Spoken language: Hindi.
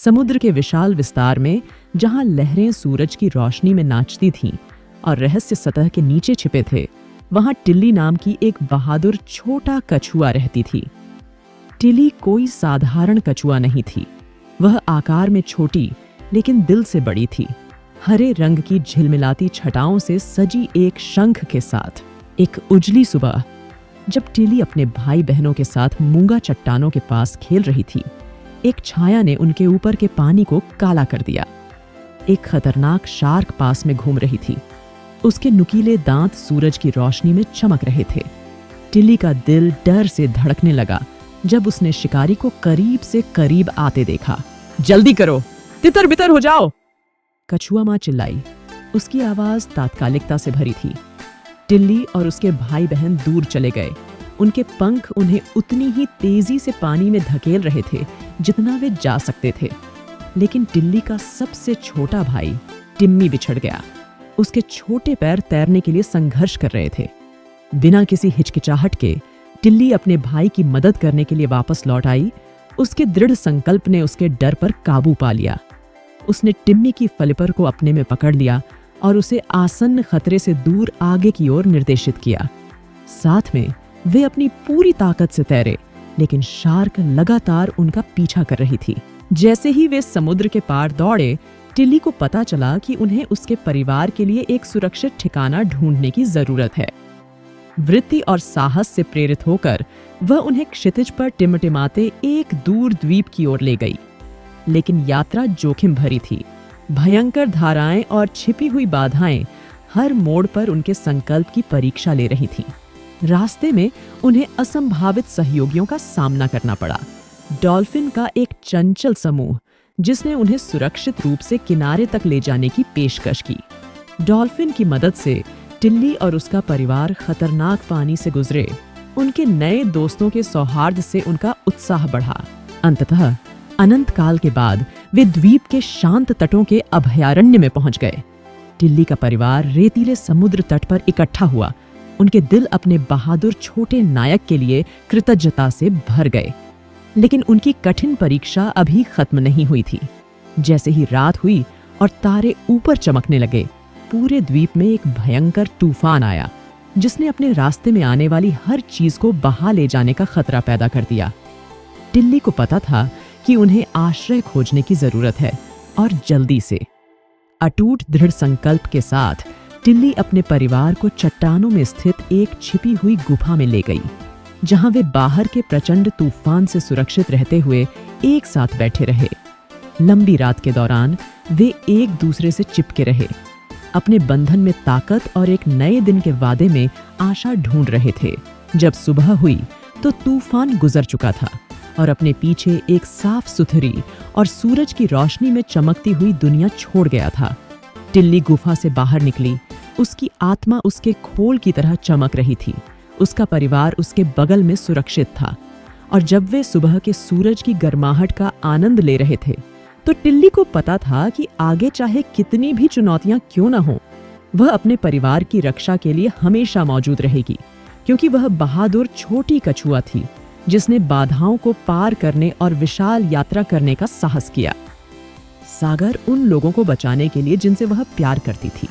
समुद्र के विशाल विस्तार में जहां लहरें सूरज की रोशनी में नाचती थीं और रहस्य सतह के नीचे छिपे थे, वहां टिल्ली नाम की एक बहादुर छोटा कछुआ रहती थी। टिल्ली कोई साधारण कछुआ नहीं थी। वह आकार में छोटी लेकिन दिल से बड़ी थी। हरे रंग की झिलमिलाती छटाओं से सजी एक शंख के साथ। एक उजली सुबह जब टिल्ली अपने भाई बहनों के साथ मूंगा चट्टानों के पास खेल रही थी, एक छाया ने उनके ऊपर के पानी को काला कर दिया। एक खतरनाक शार्क पास में घूम रही थी। उसके नुकीले दांत सूरज की रोशनी में चमक रहे थे। टिल्ली का दिल डर से धड़कने लगा जब उसने शिकारी को करीब से करीब आते देखा। जल्दी करो, तितर बितर हो जाओ, कछुआ मां चिल्लाई। उसकी आवाज तात्कालिकता से भरी थी। टिल्ली और उसके भाई बहन दूर चले गए। उनके पंख उन्हें उतनी ही तेजी से पानी में धकेल रहे थे जितना वे जा सकते थे। लेकिन टिल्ली का सबसे छोटा भाई टिम्मी बिछड़ गया। उसके छोटे पैर तैरने के लिए संघर्ष कर रहे थे। बिना किसी हिचकिचाहट के टिल्ली अपने भाई की मदद करने के लिए वापस लौट आई। उसके दृढ़ संकल्प ने उसके डर पर काबू पा लिया। उसने टिम्मी की फ्लिपर को अपने में पकड़ लिया और उसे आसन्न खतरे से दूर आगे की ओर निर्देशित किया। साथ में वे अपनी पूरी ताकत से तैरे, लेकिन शार्क लगातार उनका पीछा कर रही थी। जैसे ही वे समुद्र के पार दौड़े, टिल्ली को पता चला कि उन्हें उसके परिवार के लिए एक सुरक्षित ठिकाना ढूंढने की जरूरत है। वृत्ति और साहस से प्रेरित होकर वह उन्हें क्षितिज पर टिमटिमाते एक दूर द्वीप की ओर ले गई। लेकिन यात्रा जोखिम भरी थी। भयंकर धाराएं और छिपी हुई बाधाएं हर मोड़ पर उनके संकल्प की परीक्षा ले रही थीं। रास्ते में उन्हें असंभावित सहयोगियों का सामना करना पड़ा। डॉल्फिन का एक चंचल समूह जिसने उन्हें सुरक्षित रूप से किनारे तक ले जाने की पेशकश की। डॉल्फिन की मदद से टिल्ली और उसका परिवार खतरनाक पानी से गुजरे। उनके नए दोस्तों के सौहार्द से उनका उत्साह बढ़ा। अंततः अनंत काल के बाद वे द्वीप के शांत तटों के अभयारण्य में पहुंच गए। टिल्ली का परिवार रेतीले समुद्र तट पर इकट्ठा हुआ। उनके दिल अपने बहादुर छोटे नायक के लिए कृतज्ञता से भर गए। लेकिन उनकी कठिन परीक्षा अभी खत्म नहीं हुई थी। जैसे ही रात हुई और तारे ऊपर चमकने लगे, पूरे द्वीप में एक भयंकर तूफान आया जिसने अपने रास्ते में आने वाली हर चीज को बहा ले जाने का खतरा पैदा कर दिया। टिल्ली को पता था कि उन्हें आश्रय खोजने की जरूरत है, और जल्दी से। अटूट दृढ़ संकल्प के साथ टिल्ली अपने परिवार को चट्टानों में स्थित एक छिपी हुई गुफा में ले गई, जहां वे बाहर के प्रचंड तूफान से सुरक्षित रहते हुए एक साथ बैठे रहे। लंबी रात के दौरान वे एक दूसरे से चिपके रहे, अपने बंधन में ताकत और एक नए दिन के वादे में आशा ढूंढ रहे थे। जब सुबह हुई तो तूफान गुजर चुका था और अपने पीछे एक साफ सुथरी और सूरज की रोशनी में चमकती हुई दुनिया छोड़ गया था। टिल्ली गुफा से बाहर निकली। उसकी आत्मा उसके खोल की तरह चमक रही थी। उसका परिवार उसके बगल में सुरक्षित था। और जब वे सुबह के सूरज की गर्माहट का आनंद ले रहे थे, तो टिल्ली को पता था कि आगे चाहे कितनी भी चुनौतियां क्यों न हो, वह अपने परिवार की रक्षा के लिए हमेशा मौजूद रहेगी, क्योंकि वह बहादुर छोटी कछुआ थी जिसने बाधाओं को पार करने और विशाल यात्रा करने का साहस किया। सागर उन लोगों को बचाने के लिए जिनसे वह प्यार करती थी।